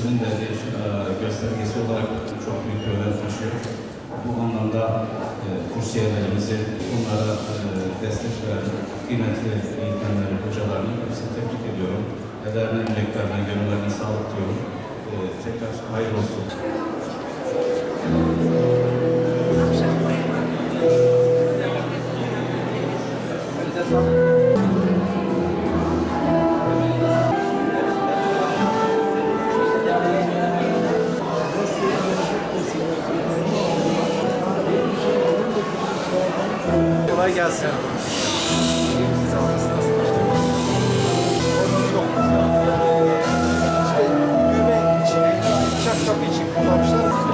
teknolojinin de göstergesi olarak çok büyük bir önem taşıyor. Bu anlamda kursiyerlerimizi, bunlara destek veren kıymetli eğitimleri, hocalarını hepsini tebrik ediyorum. Ederine, emeklerine, gönüllerine sağlık diyorum. Tekrar hayırlı olsun. Kolay gelsin. Büyüme için, çak kapı için kullanmışlar.